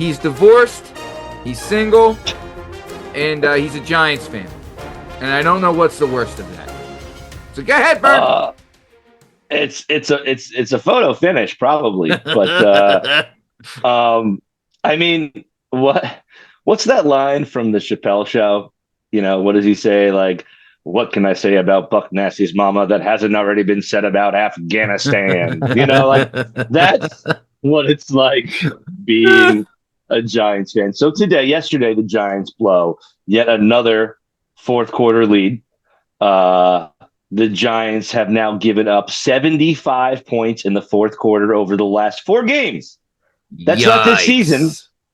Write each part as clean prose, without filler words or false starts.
He's divorced. He's single. And he's a Giants fan. And I don't know what's the worst of that. So go ahead, Bern. It's a photo finish, probably. But I mean, what's that line from the Chappelle Show? You know, what does he say? Like, what can I say about Buck Nasty's mama that hasn't already been said about Afghanistan? You know, like that's what it's like being a Giants fan. So yesterday, the Giants blow yet another fourth quarter lead. The Giants have now given up 75 points in the fourth quarter over the last 4 games. That's not this season.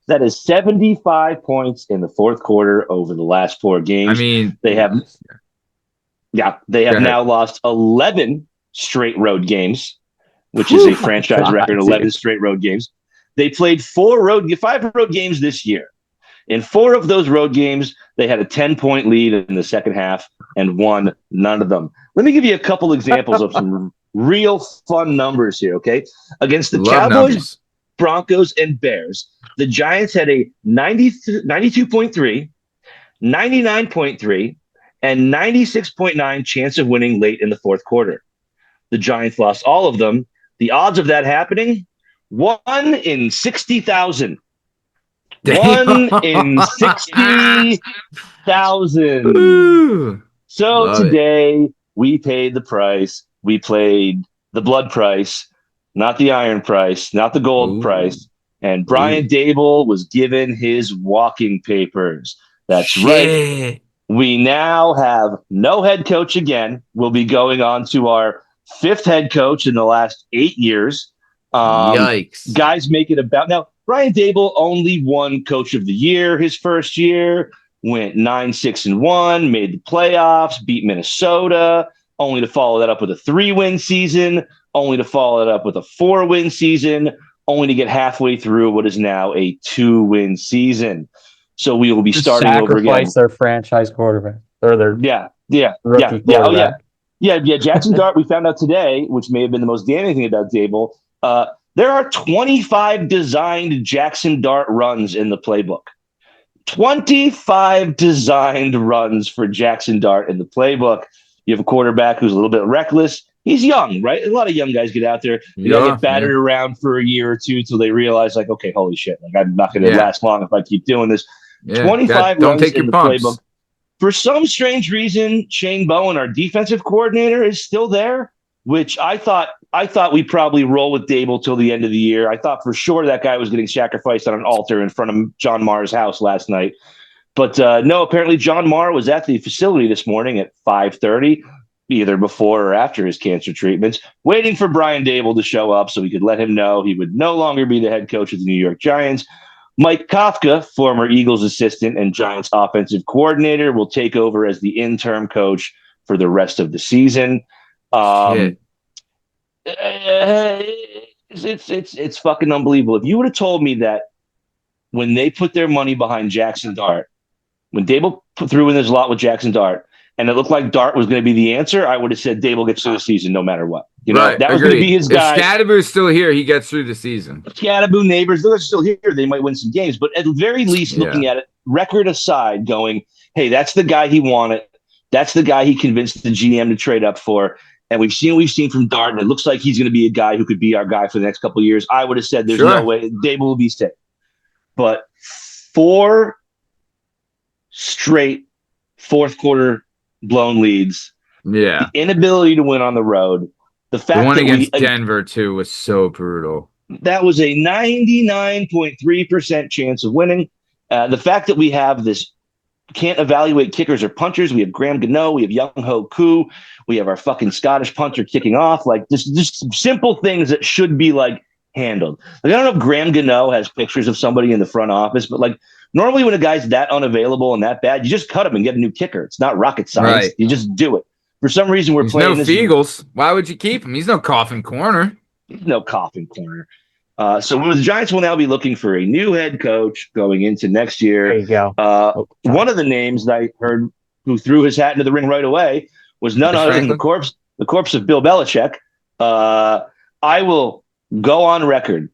That is 75 points in the fourth quarter over the last 4 games. I mean, they have now lost 11 straight road games, which is a franchise record, 11 straight road games. They played 5 road games this year. In 4 of those road games, they had a 10-point lead in the second half and won none of them. Let me give you a couple examples of some real fun numbers here, okay? Against the Cowboys, Broncos, and Bears, the Giants had a 92.3, 99.3, and 96.9 chance of winning late in the fourth quarter. The Giants lost all of them. The odds of that happening, 1 in 60,000. 1 in 60,000. So today we paid the price. We played the blood price, not the iron price, not the gold price. And Brian Daboll was given his walking papers. That's right. We now have no head coach again. We'll be going on to our 5th head coach in the last 8 years. Yikes. Guys make it about now. Brian Daboll only won Coach of the Year his first year, went 9-6-1, made the playoffs, beat Minnesota, only to follow that up with a 3-win season, only to follow it up with a 4-win season, only to get halfway through what is now a 2-win season. So we will be starting over again. Sacrifice their franchise quarterback or their rookie quarterback. Jaxson Dart, we found out today, which may have been the most damning thing about Daboll. There are 25 designed Jaxson Dart runs in the playbook. 25 designed runs for Jaxson Dart in the playbook. You have a quarterback who's a little bit reckless. He's young, right? A lot of young guys get out there. They get battered around for a year or two till they realize, like, okay, holy shit, like I'm not going to last long if I keep doing this. 25 runs in the playbook. For some strange reason, Shane Bowen, our defensive coordinator, is still there, which I thought we probably roll with Daboll till the end of the year. I thought for sure that guy was getting sacrificed on an altar in front of John Marr's house last night. But no, apparently John Marr was at the facility this morning at 5:30, either before or after his cancer treatments, waiting for Brian Daboll to show up so we could let him know he would no longer be the head coach of the New York Giants. Mike Kafka, former Eagles assistant and Giants offensive coordinator, will take over as the interim coach for the rest of the season. It's fucking unbelievable. If you would have told me that when they put their money behind Jaxson Dart, when Daboll threw in his lot with Jaxson Dart, and it looked like Dart was going to be the answer, I would have said Daboll gets through the season no matter what. You know, that was going to be his guy. If Scadaboo's still here, he gets through the season. Scadaboo, Neighbors, they're still here. They might win some games. But at the very least, looking at it, record aside, going, hey, that's the guy he wanted. That's the guy he convinced the GM to trade up for. And we've seen from Dart, and it looks like he's going to be a guy who could be our guy for the next couple of years. I would have said there's no way Daboll will be sick. But 4 straight fourth quarter blown leads. Yeah. The inability to win on the road. The fact the one that against Denver, too, was so brutal. That was a 99.3% chance of winning. The fact that we have this can't evaluate kickers or punchers. We have Graham Gano. We have Young Ho Koo. We have our fucking Scottish punter kicking off. Like just simple things that should be like handled. Like, I don't know if Graham Gano has pictures of somebody in the front office, but like normally when a guy's that unavailable and that bad, you just cut him and get a new kicker. It's not rocket science. Right. You just do it. For some reason, we're playing this. Feagles. Why would you keep him? He's no coffin corner. He's no coffin corner. So the Giants will now be looking for a new head coach going into next year. There you go. One of the names that I heard who threw his hat into the ring right away was none other than the corpse of Bill Belichick. I will go on record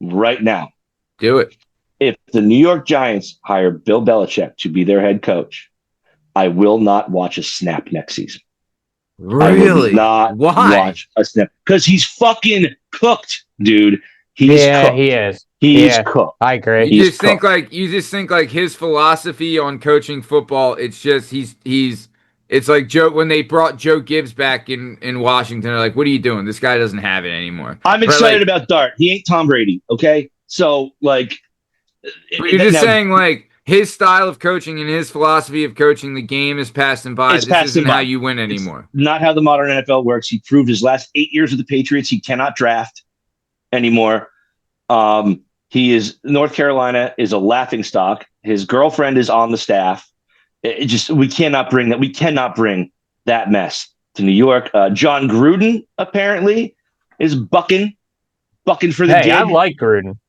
right now. Do it. if the New York Giants hire Bill Belichick to be their head coach, I will not watch a snap next season. Really? I will not watch a snap because he's fucking cooked, dude. He's cooked. He is. He's cooked. I agree. You just think like his philosophy on coaching football. It's just it's like Joe when they brought Joe Gibbs back in Washington. They're like, what are you doing? This guy doesn't have it anymore. I'm excited about Dart. He ain't Tom Brady. Okay, so like, you're just saying like his style of coaching and his philosophy of coaching the game is passing by. This isn't how you win anymore. It's not how the modern NFL works. He proved his last 8 years with the Patriots he cannot draft anymore. North Carolina is a laughingstock. His girlfriend is on the staff. We cannot bring that. We cannot bring that mess to New York. John Gruden apparently is bucking for the gig. I like Gruden.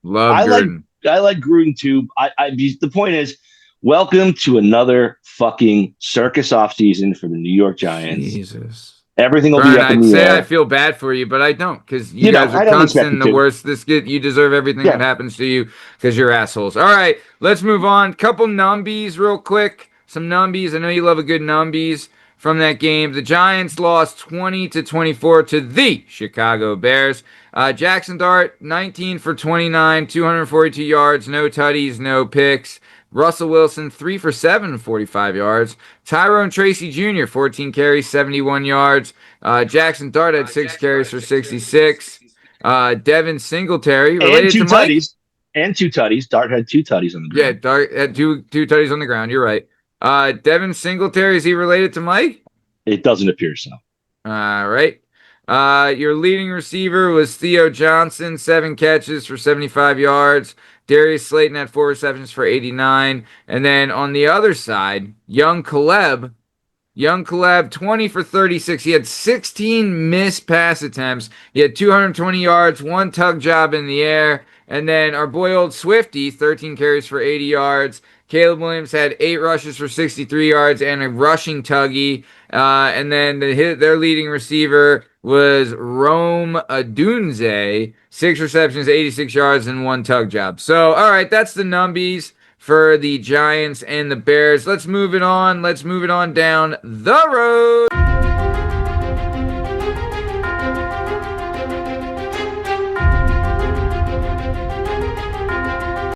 Love Gruden. I like Gruden too. The point is, welcome to another fucking circus offseason for the New York Giants. Jesus. Everything will be up in the air. I'd say I feel bad for you, but I don't, because you guys are constant the worst. You deserve everything that happens to you because you're assholes. All right, let's move on. Couple numbies real quick. Some numbies. I know you love a good numbies from that game. The Giants lost 20-24 to the Chicago Bears. Jaxson Dart, 19 for 29, 242 yards, no tutties, no picks. Russell Wilson, 3 for 7, 45 yards. Tyrone Tracy Jr., 14 carries, 71 yards. Jaxson Dart had 6 carries for 66. Devin Singletary, related to Mike. And 2 tutties. Dart had 2 tutties on the ground. Yeah, Dart had two tutties on the ground. You're right. Devin Singletary, is he related to Mike? It doesn't appear so. All right. Your leading receiver was Theo Johnson, 7 catches for 75 yards. Darius Slayton had 4 receptions for 89. And then on the other side, Young Caleb, 20 for 36. He had 16 missed pass attempts. He had 220 yards, 1 tug job in the air. And then our boy old Swifty, 13 carries for 80 yards. Caleb Williams had 8 rushes for 63 yards and a rushing tuggy. And then their leading receiver was Rome Adunze, 6 receptions, 86 yards, and 1 tug job. So, all right, that's the numbies for the Giants and the Bears. Let's move it on. Let's move it on down the road.